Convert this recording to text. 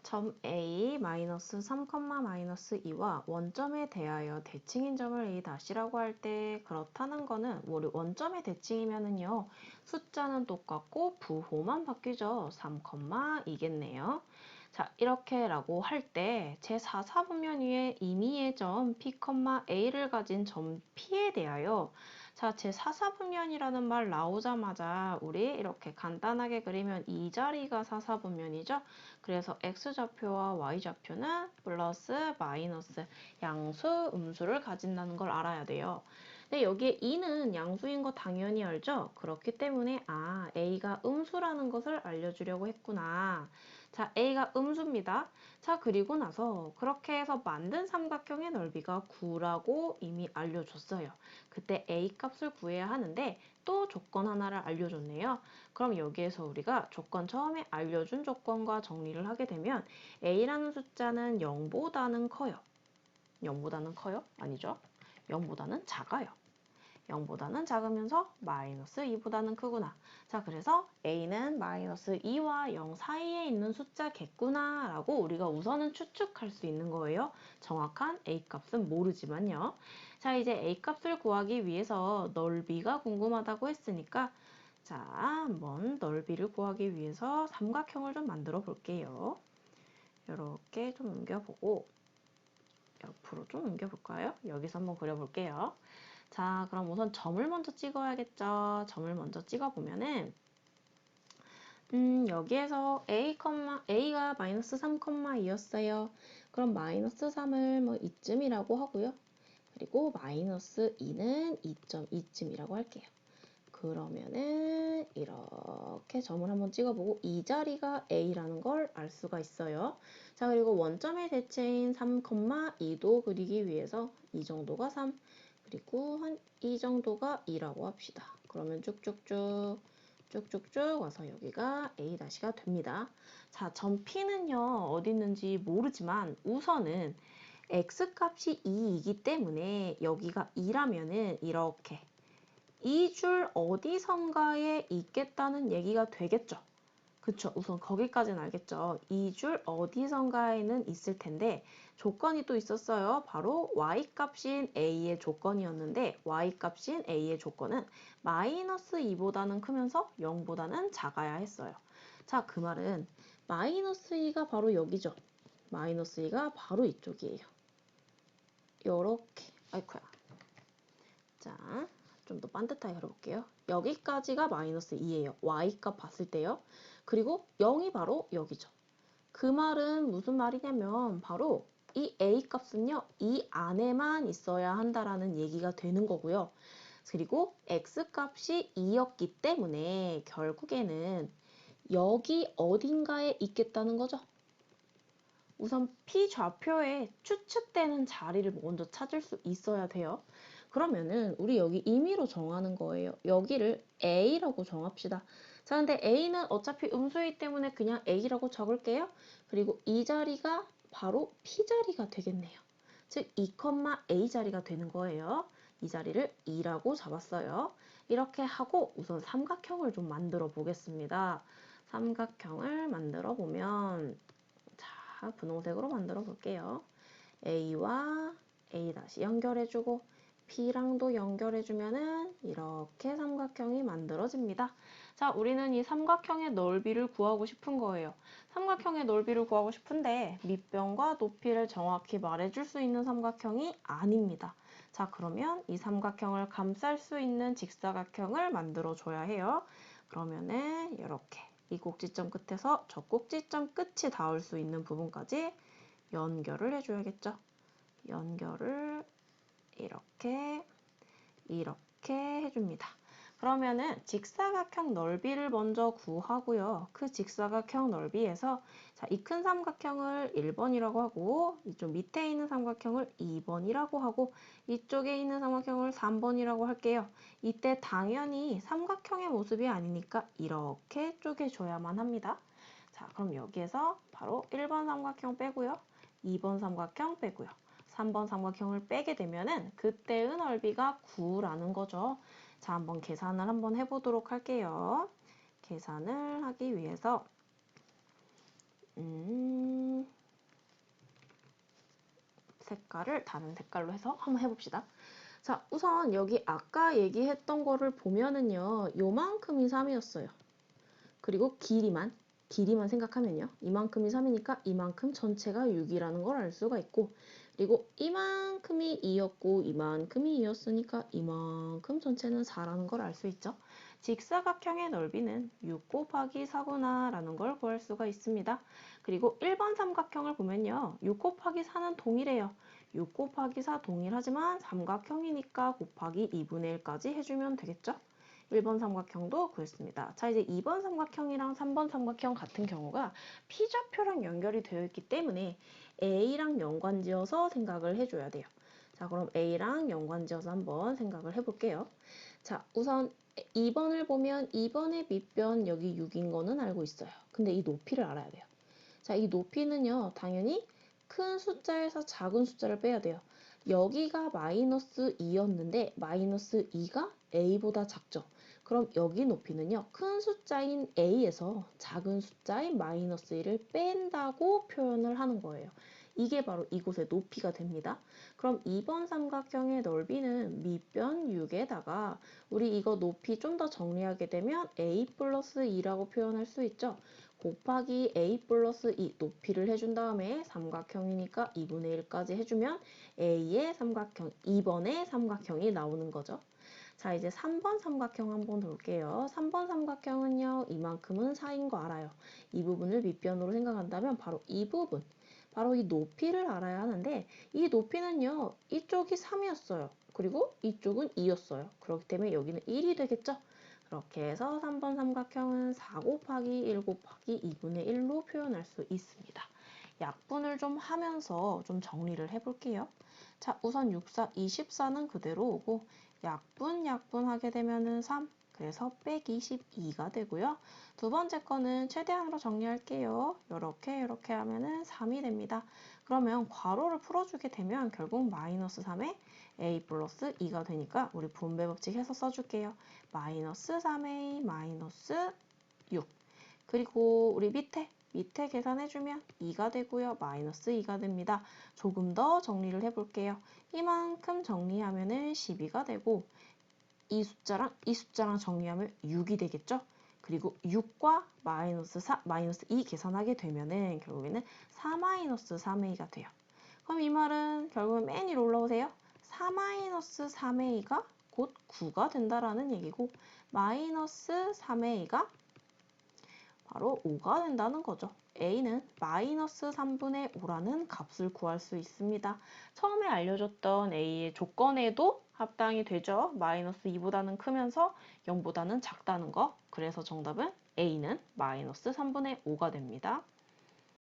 점 A 마이너스 3, 마이너스 2와 원점에 대하여 대칭인 점을 A'라고 할 때 그렇다는 거는 우리 원점의 대칭이면은요. 숫자는 똑같고 부호만 바뀌죠. 3, 2겠네요. 자, 이렇게라고 할 때 제4사분면 위에 임의의 점 P, A를 가진 점 P에 대하여 자, 제4사분면이라는 말 나오자마자 우리 이렇게 간단하게 그리면 이 자리가 4사분면이죠. 그래서 x좌표와 y좌표는 플러스 마이너스 양수, 음수를 가진다는 걸 알아야 돼요. 근데 여기에 2는 양수인 거 당연히 알죠? 그렇기 때문에 a가 음수라는 것을 알려주려고 했구나. 자, a가 음수입니다. 자, 그리고 나서 그렇게 해서 만든 삼각형의 넓이가 9라고 이미 알려줬어요. 그때 a 값을 구해야 하는데 또 조건 하나를 알려줬네요. 그럼 여기에서 우리가 조건 처음에 알려준 조건과 정리를 하게 되면 a라는 숫자는 0보다는 커요. 0보다는 커요? 아니죠. 0보다는 작아요. 0보다는 작으면서 마이너스 2보다는 크구나. 자, 그래서 a는 마이너스 2와 0 사이에 있는 숫자겠구나 라고 우리가 우선은 추측할 수 있는 거예요. 정확한 a 값은 모르지만요. 자, 이제 a 값을 구하기 위해서 넓이가 궁금하다고 했으니까 자, 한번 넓이를 구하기 위해서 삼각형을 좀 만들어 볼게요. 이렇게 좀 옮겨보고 옆으로 좀 옮겨볼까요? 여기서 한번 그려볼게요. 자, 그럼 우선 점을 먼저 찍어야겠죠. 점을 먼저 찍어보면은 여기에서 A가 마이너스 3, 2였어요. 그럼 마이너스 3을 뭐 이쯤이라고 하고요. 그리고 마이너스 2는 2.2쯤이라고 할게요. 그러면은 이렇게 점을 한번 찍어보고 이 자리가 A라는 걸 알 수가 있어요. 자, 그리고 원점의 대체인 3, 2도 그리기 위해서 이 정도가 3, 그리고 한 이 정도가 2라고 합시다. 그러면 쭉쭉쭉 와서 여기가 A'가 됩니다. 자, 점 P는요, 어디 있는지 모르지만 우선은 X값이 2이기 때문에 여기가 2라면은 이렇게 이 줄 어디선가에 있겠다는 얘기가 되겠죠. 그쵸? 우선 거기까지는 알겠죠. 이 줄 어디선가에는 있을 텐데 조건이 또 있었어요. 바로 y값인 a의 조건이었는데 y값인 a의 조건은 마이너스 2보다는 크면서 0보다는 작아야 했어요. 자, 그 말은 마이너스 2가 바로 여기죠. 마이너스 2가 바로 이쪽이에요. 요렇게. 아이쿠야. 자, 좀 더 반듯하게 그려볼게요. 여기까지가 마이너스 2예요. y값 봤을 때요. 그리고 0이 바로 여기죠. 그 말은 무슨 말이냐면 바로 이 a값은요. 이 안에만 있어야 한다라는 얘기가 되는 거고요. 그리고 x값이 2였기 때문에 결국에는 여기 어딘가에 있겠다는 거죠. 우선 P 좌표에 추측되는 자리를 먼저 찾을 수 있어야 돼요. 그러면은 우리 여기 임의로 정하는 거예요. 여기를 A라고 정합시다. 자, 근데 A는 어차피 음수이기 때문에 그냥 A라고 적을게요. 그리고 이 자리가 바로 P 자리가 되겠네요. 즉 2,A 자리가 되는 거예요. 이 자리를 2라고 잡았어요. 이렇게 하고 우선 삼각형을 좀 만들어 보겠습니다. 삼각형을 만들어 보면 자, 분홍색으로 만들어 볼게요. A와 A 다시 연결해주고 B랑도 연결해주면은 이렇게 삼각형이 만들어집니다. 자, 우리는 이 삼각형의 넓이를 구하고 싶은 거예요. 삼각형의 넓이를 구하고 싶은데 밑변과 높이를 정확히 말해줄 수 있는 삼각형이 아닙니다. 자, 그러면 이 삼각형을 감쌀 수 있는 직사각형을 만들어줘야 해요. 그러면은 이렇게 이 꼭지점 끝에서 저 꼭지점 끝이 닿을 수 있는 부분까지 연결을 해줘야겠죠. 연결을 이렇게 해줍니다. 그러면은 직사각형 넓이를 먼저 구하고요. 그 직사각형 넓이에서 이 큰 삼각형을 1번이라고 하고 이쪽 밑에 있는 삼각형을 2번이라고 하고 이쪽에 있는 삼각형을 3번이라고 할게요. 이때 당연히 삼각형의 모습이 아니니까 이렇게 쪼개줘야만 합니다. 자, 그럼 여기에서 바로 1번 삼각형 빼고요. 2번 삼각형 빼고요. 3번 삼각형을 빼게 되면은 그때의 넓이가 9라는 거죠. 자, 한번 계산을 한번 해보도록 할게요. 계산을 하기 위해서 색깔을 다른 색깔로 해서 한번 해봅시다. 자, 우선 여기 아까 얘기했던 거를 보면은요, 요만큼이 3이었어요. 그리고 길이만 생각하면요. 이만큼이 3이니까 이만큼 전체가 6이라는 걸 알 수가 있고, 그리고 이만큼이 2였고 이만큼이 2였으니까 이만큼 전체는 4라는 걸 알 수 있죠. 직사각형의 넓이는 6 곱하기 4구나 라는 걸 구할 수가 있습니다. 그리고 1번 삼각형을 보면요. 6 곱하기 4는 동일해요. 6 곱하기 4 동일하지만 삼각형이니까 곱하기 2분의 1까지 해주면 되겠죠? 1번 삼각형도 구했습니다. 자, 이제 2번 삼각형이랑 3번 삼각형 같은 경우가 피좌표랑 연결이 되어 있기 때문에 A랑 연관지어서 생각을 해줘야 돼요. 자, 그럼 A랑 연관지어서 한번 생각을 해볼게요. 자, 우선 2번을 보면 2번의 밑변 여기 6인 거는 알고 있어요. 근데 이 높이를 알아야 돼요. 자, 이 높이는요, 당연히 큰 숫자에서 작은 숫자를 빼야 돼요. 여기가 마이너스 2였는데 마이너스 2가 A보다 작죠. 그럼 여기 높이는요, 큰 숫자인 A에서 작은 숫자인 마이너스 1을 뺀다고 표현을 하는 거예요. 이게 바로 이곳의 높이가 됩니다. 그럼 2번 삼각형의 넓이는 밑변 6에다가 우리 이거 높이 좀 더 정리하게 되면 A 플러스 2라고 표현할 수 있죠. 곱하기 A 플러스 2 높이를 해준 다음에 삼각형이니까 2분의 1까지 해주면 A의 삼각형, 2번의 삼각형이 나오는 거죠. 자, 이제 3번 삼각형 한번 볼게요. 3번 삼각형은요, 이만큼은 4인 거 알아요. 이 부분을 밑변으로 생각한다면 바로 이 부분, 바로 이 높이를 알아야 하는데 이 높이는요, 이쪽이 3이었어요. 그리고 이쪽은 2였어요. 그렇기 때문에 여기는 1이 되겠죠? 그렇게 해서 3번 삼각형은 4 곱하기 1 곱하기 2분의 1로 표현할 수 있습니다. 약분을 좀 하면서 좀 정리를 해볼게요. 자, 우선 6, 4, 24는 그대로 오고 약분하게 되면은 3, 그래서 122가 되고요. 두 번째 거는 최대한으로 정리할게요. 이렇게 하면은 3이 됩니다. 그러면 괄호를 풀어주게 되면 결국 마이너스 3에 a 플러스 2가 되니까 우리 분배 법칙 해서 써줄게요. 마이너스 3a 마이너스 6. 그리고 우리 밑에 계산해주면 2가 되고요. 마이너스 2가 됩니다. 조금 더 정리를 해볼게요. 이만큼 정리하면은 12가 되고 이 숫자랑 정리하면 6이 되겠죠? 그리고 6과 마이너스 4, 마이너스 2 계산하게 되면은 결국에는 4 마이너스 3a가 돼요. 그럼 이 말은 결국은 맨 위로 올라오세요. 4 마이너스 3a가 곧 9가 된다라는 얘기고 마이너스 3a가 바로 5가 된다는 거죠. a는 마이너스 3분의 5라는 값을 구할 수 있습니다. 처음에 알려줬던 a의 조건에도 합당이 되죠. 마이너스 2보다는 크면서 0보다는 작다는 거. 그래서 정답은 a는 마이너스 3분의 5가 됩니다.